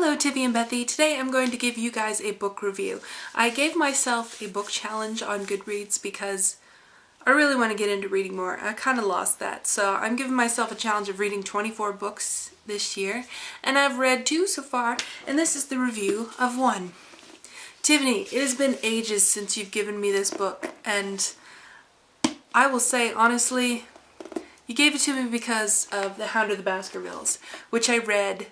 Hello, Tivy and Bethy. Today I'm going to give you guys a book review. I gave myself a book challenge on Goodreads because I really want to get into reading more. I kind of lost that, so I'm giving myself a challenge of reading 24 books this year, and I've read 2 so far, and this is the review of 1. Tiffany, it has been ages since you've given me this book, and I will say, honestly, you gave it to me because of The Hound of the Baskervilles, which I read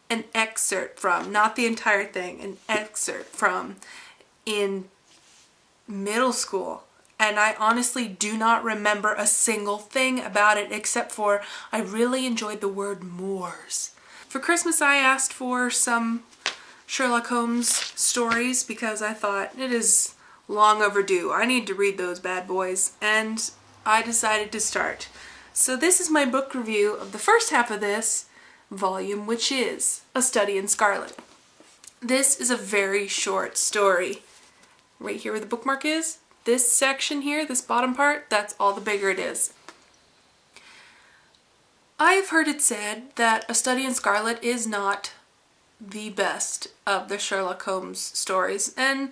an excerpt from, not the entire thing, an excerpt from in middle school. And I honestly do not remember a single thing about it except for I really enjoyed the word moors. For Christmas I asked for some Sherlock Holmes stories because I thought it is long overdue. I need to read those bad boys, and I decided to start. So this is my book review of the first half of this volume, which is A Study in Scarlet. This is a very short story. Right here where the bookmark is, this section here, this bottom part, that's all the bigger it is. I've heard it said that A Study in Scarlet is not the best of the Sherlock Holmes stories, and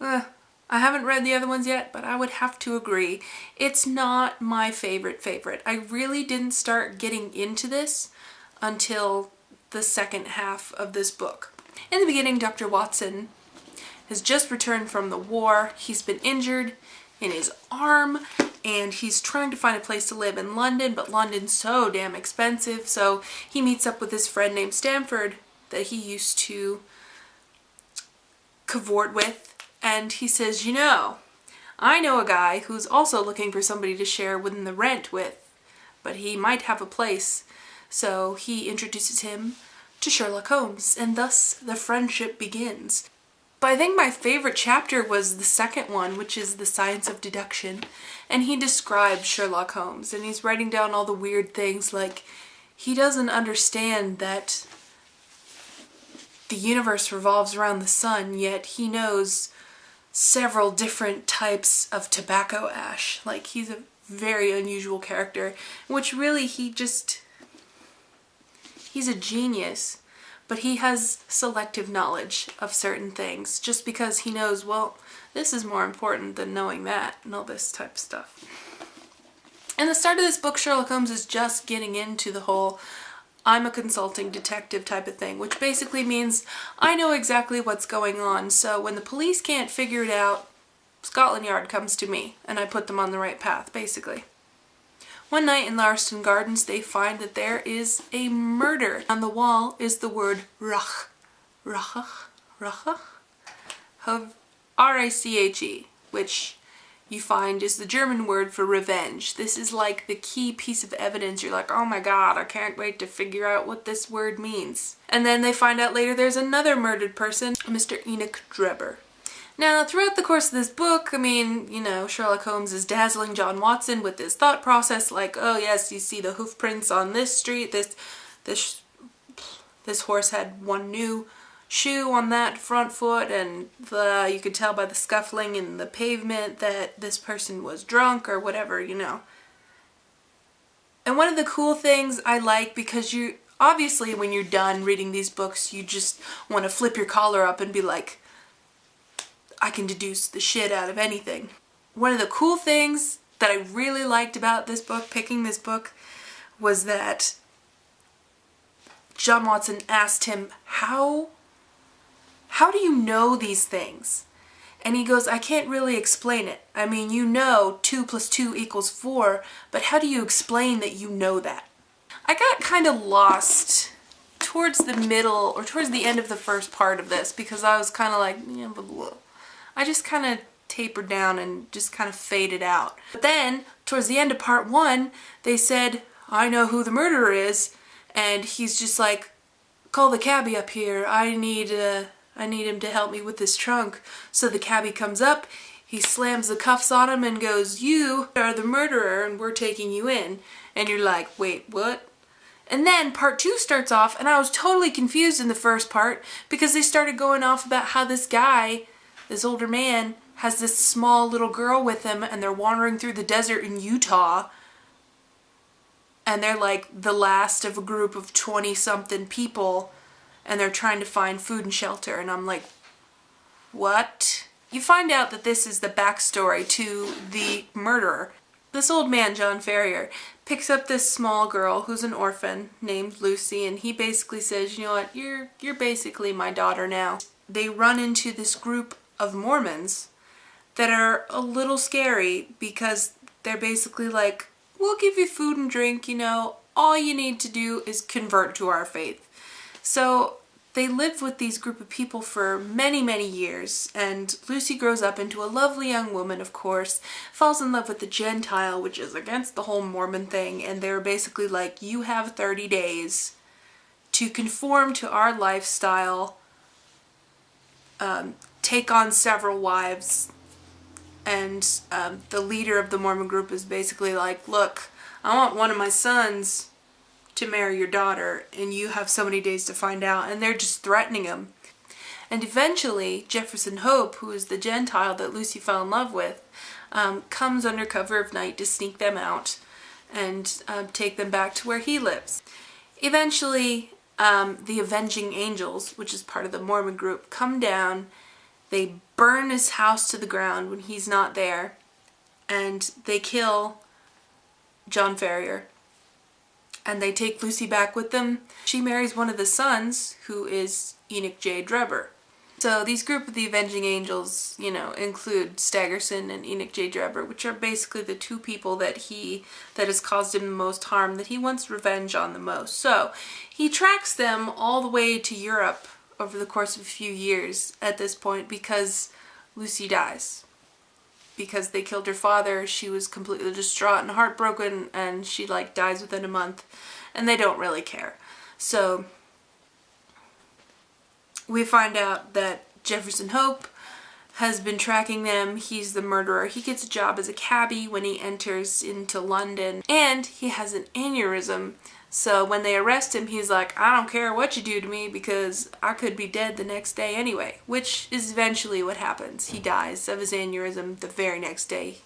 I haven't read the other ones yet, but I would have to agree. It's not my favorite. I really didn't start getting into this until the second half of this book. In the beginning, Dr. Watson has just returned from the war. He's been injured in his arm, and he's trying to find a place to live in London, but London's so damn expensive, so he meets up with his friend named Stamford that he used to cavort with, and he says, you know, I know a guy who's also looking for somebody to share within the rent with, but he might have a place. So he introduces him to Sherlock Holmes, and thus the friendship begins. But I think my favorite chapter was the second one, which is The Science of Deduction, and he describes Sherlock Holmes, and he's writing down all the weird things, like he doesn't understand that the universe revolves around the sun, yet he knows several different types of tobacco ash. Like, he's a very unusual character, which really he's a genius, but he has selective knowledge of certain things just because he knows, well, this is more important than knowing that and all this type of stuff. In the start of this book, Sherlock Holmes is just getting into the whole I'm a consulting detective type of thing, which basically means I know exactly what's going on, so when the police can't figure it out, Scotland Yard comes to me and I put them on the right path, basically. One night in Larston Gardens, they find that there is a murder. On the wall is the word Rache, R-A-C-H-E, which you find is the German word for revenge. This is like the key piece of evidence. You're like, oh my god, I can't wait to figure out what this word means. And then they find out later there's another murdered person, Mr. Enoch Drebber. Now, throughout the course of this book, I mean, you know, Sherlock Holmes is dazzling John Watson with his thought process, like, oh yes, you see the hoof prints on this street, this horse had one new shoe on that front foot, and you could tell by the scuffling in the pavement that this person was drunk or whatever, you know. And one of the cool things I like, because you, obviously when you're done reading these books, you just want to flip your collar up and be like, I can deduce the shit out of anything. One of the cool things that I really liked about this book, picking this book, was that John Watson asked him, how do you know these things? And he goes, I can't really explain it. I mean, you know 2 + 2 = 4, but how do you explain that you know that? I got kind of lost towards the middle, or towards the end of the first part of this, because I was kind of like, yeah, blah, blah. I just kind of tapered down and just kind of faded out. But then, towards the end of part 1, they said, I know who the murderer is, and he's just like, call the cabbie up here, I need him to help me with this trunk. So the cabbie comes up, he slams the cuffs on him and goes, you are the murderer and we're taking you in. And you're like, wait, what? And then part 2 starts off, and I was totally confused in the first part because they started going off about how this guy, this older man, has this small little girl with him, and they're wandering through the desert in Utah. and they're like the last of a group of 20-something people, and they're trying to find food and shelter, and I'm like, what? You find out that this is the backstory to the murderer. This old man, John Ferrier, picks up this small girl who's an orphan named Lucy, and he basically says, you know what, you're basically my daughter now. They run into this group of Mormons that are a little scary because they're basically like, we'll give you food and drink, you know, all you need to do is convert to our faith. So they live with these group of people for many, many years, and Lucy grows up into a lovely young woman, of course, falls in love with the Gentile, which is against the whole Mormon thing, and they're basically like, you have 30 days to conform to our lifestyle, take on several wives, and the leader of the Mormon group is basically like, look, I want one of my sons to marry your daughter, and you have so many days to find out, and they're just threatening him. And eventually, Jefferson Hope, who is the Gentile that Lucy fell in love with, comes under cover of night to sneak them out and take them back to where he lives. Eventually, the Avenging Angels, which is part of the Mormon group, come down, they burn his house to the ground when he's not there, and they kill John Ferrier. And they take Lucy back with them. She marries one of the sons, who is Enoch J. Drebber. So these group of the Avenging Angels, you know, include Staggerson and Enoch J. Drebber, which are basically the two people that has caused him the most harm, that he wants revenge on the most. So he tracks them all the way to Europe over the course of a few years at this point because Lucy dies. Because they killed her father, she was completely distraught and heartbroken, and she like dies within a month, and they don't really care. So we find out that Jefferson Hope has been tracking them. He's the murderer. He gets a job as a cabbie when he enters into London, and he has an aneurysm. So when they arrest him, he's like, I don't care what you do to me because I could be dead the next day anyway, which is eventually what happens. He dies of his aneurysm the very next day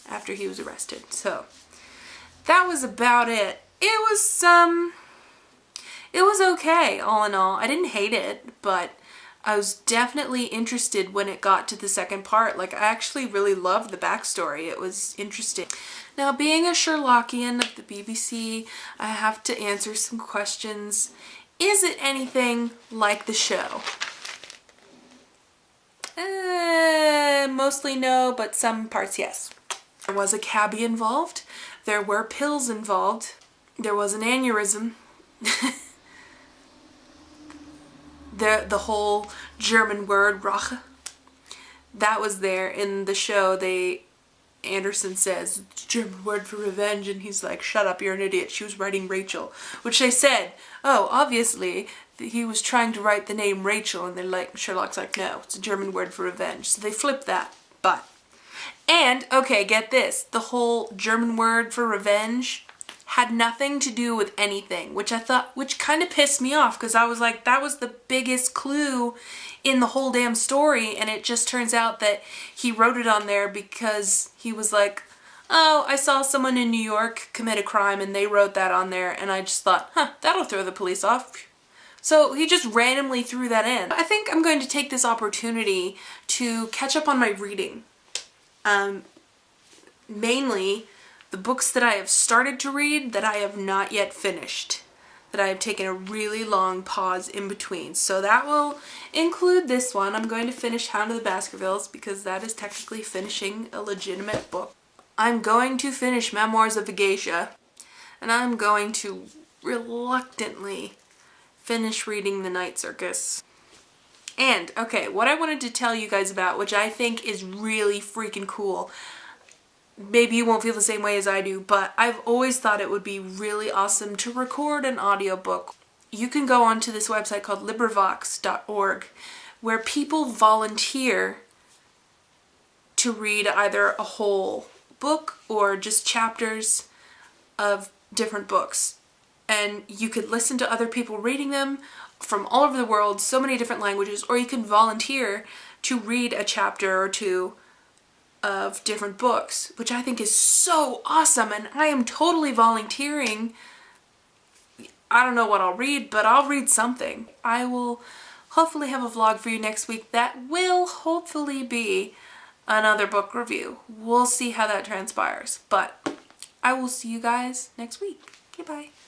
after he was arrested. So that was about it. It was okay, all in all. I didn't hate it, but I was definitely interested when it got to the second part. Like, I actually really loved the backstory. It was interesting. Now, being a Sherlockian of the BBC, I have to answer some questions. Is it anything like the show? Mostly no, but some parts yes. There was a cabbie involved. There were pills involved. There was an aneurysm. The whole German word, Rache, that was there in the show. Anderson says, it's a German word for revenge, and he's like, shut up, you're an idiot. She was writing Rachel, which they said, oh, obviously, he was trying to write the name Rachel, and they're like, Sherlock's like, no, it's a German word for revenge. So they flipped that, and, okay, get this, the whole German word for revenge had nothing to do with anything, which kind of pissed me off, because I was like, that was the biggest clue in the whole damn story, and it just turns out that he wrote it on there because he was like, oh, I saw someone in New York commit a crime and they wrote that on there, and I just thought, that'll throw the police off. So he just randomly threw that in. I think I'm going to take this opportunity to catch up on my reading. Mainly the books that I have started to read that I have not yet finished, that I have taken a really long pause in between. So that will include this one. I'm going to finish Hound of the Baskervilles because that is technically finishing a legitimate book. I'm going to finish Memoirs of a Geisha, and I'm going to reluctantly finish reading The Night Circus. And, okay, what I wanted to tell you guys about, which I think is really freaking cool, maybe you won't feel the same way as I do, but I've always thought it would be really awesome to record an audiobook. You can go onto this website called LibriVox.org, where people volunteer to read either a whole book or just chapters of different books. And you could listen to other people reading them from all over the world, so many different languages, or you can volunteer to read a chapter or two of different books, which I think is so awesome, and I am totally volunteering. I don't know what I'll read, but I'll read something. I will hopefully have a vlog for you next week that will hopefully be another book review. We'll see how that transpires, but I will see you guys next week. Okay, bye.